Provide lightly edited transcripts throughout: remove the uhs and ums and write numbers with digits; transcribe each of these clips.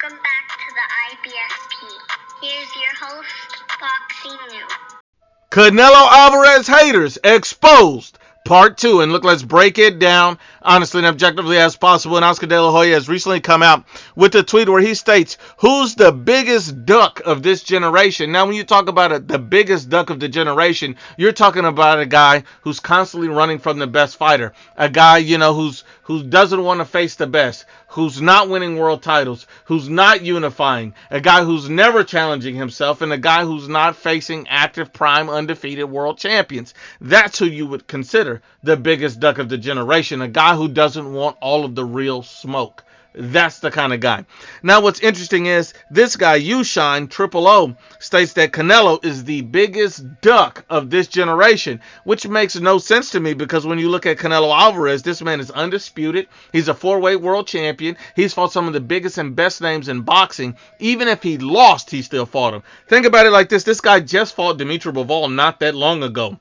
Welcome back to the IBFP. Here's your host, Boxing New. Canelo Alvarez haters exposed. Part 2. And look, let's break it down honestly and objectively as possible. And Oscar De La Hoya has recently come out with a tweet where he states, who's the biggest duck of this generation? Now, when you talk about the biggest duck of the generation, you're talking about a guy who's constantly running from the best fighter. A guy, who doesn't want to face the best, who's not winning world titles, who's not unifying, a guy who's never challenging himself, and a guy who's not facing active, prime, undefeated world champions. That's who you would consider the biggest duck of the generation, a guy who doesn't want all of the real smoke. That's the kind of guy. Now, what's interesting is this guy, Ushine, Triple O, states that Canelo is the biggest duck of this generation, which makes no sense to me because when you look at Canelo Alvarez, this man is undisputed. He's a 4-weight world champion. He's fought some of the biggest and best names in boxing. Even if he lost, he still fought him. Think about it like this. This guy just fought Dimitri Bivol not that long ago.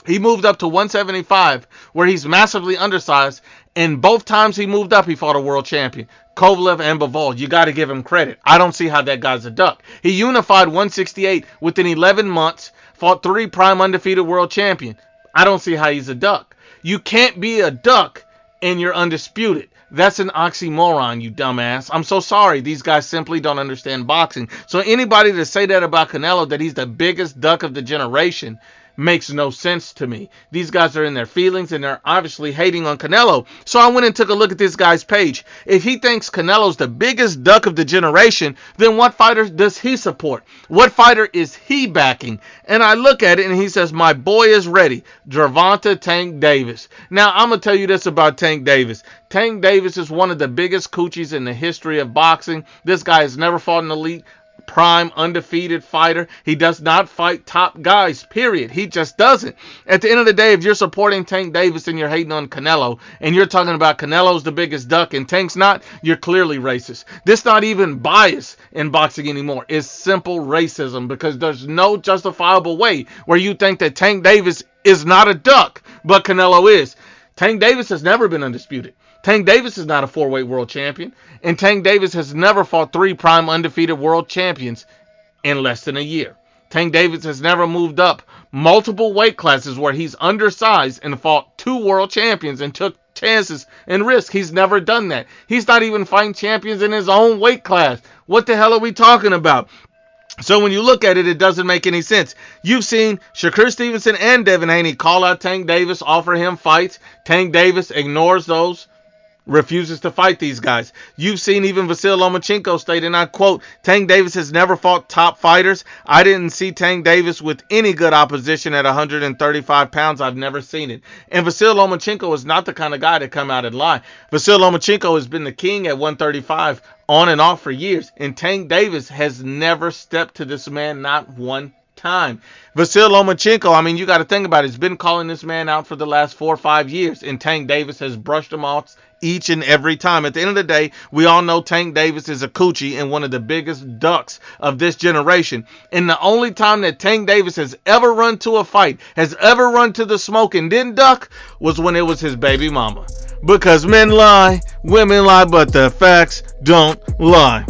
He moved up to 175, where he's massively undersized, and both times he moved up, he fought a world champion. Kovalev and Bivol, you got to give him credit. I don't see how that guy's a duck. He unified 168 within 11 months, fought 3 prime undefeated world champion. I don't see how he's a duck. You can't be a duck and you're undisputed. That's an oxymoron, you dumbass. I'm so sorry. These guys simply don't understand boxing. So anybody to say that about Canelo, that he's the biggest duck of the generation, makes no sense to me. These guys are in their feelings and they're obviously hating on Canelo. So I went and took a look at this guy's page. If he thinks Canelo's the biggest duck of the generation, then what fighter does he support? What fighter is he backing? And I look at it and he says, my boy is ready, Gervonta Tank Davis. Now, I'm going to tell you this about Tank Davis. Tank Davis is one of the biggest coochies in the history of boxing. This guy has never fought an elite prime undefeated fighter. He does not fight top guys, period. He just doesn't. At the end of the day, if you're supporting Tank Davis and you're hating on Canelo and you're talking about Canelo's the biggest duck and Tank's not, you're clearly racist. This not even bias in boxing anymore. It's simple racism because there's no justifiable way where you think that Tank Davis is not a duck, but Canelo is. Tank Davis has never been undisputed. Tank Davis is not a 4-weight world champion. And Tank Davis has never fought 3 prime undefeated world champions in less than a year. Tank Davis has never moved up multiple weight classes where he's undersized and fought 2 world champions and took chances and risks. He's never done that. He's not even fighting champions in his own weight class. What the hell are we talking about? So when you look at it, it doesn't make any sense. You've seen Shakur Stevenson and Devin Haney call out Tank Davis, offer him fights. Tank Davis ignores those, refuses to fight these guys. You've seen even Vasyl Lomachenko state, and I quote, Tank Davis has never fought top fighters. I didn't see Tank Davis with any good opposition at 135 pounds. I've never seen it. And Vasyl Lomachenko is not the kind of guy to come out and lie. Vasyl Lomachenko has been the king at 135 on and off for years. And Tank Davis has never stepped to this man, not one time. Vasyl Lomachenko, you got to think about it. He's been calling this man out for the last 4 or 5 years, and Tank Davis has brushed him off each and every time. At the end of the day, we all know Tank Davis is a coochie and one of the biggest ducks of this generation. And the only time that Tank Davis has ever run to a fight, has ever run to the smoke and didn't duck, was when it was his baby mama. Because men lie, women lie, but the facts don't lie.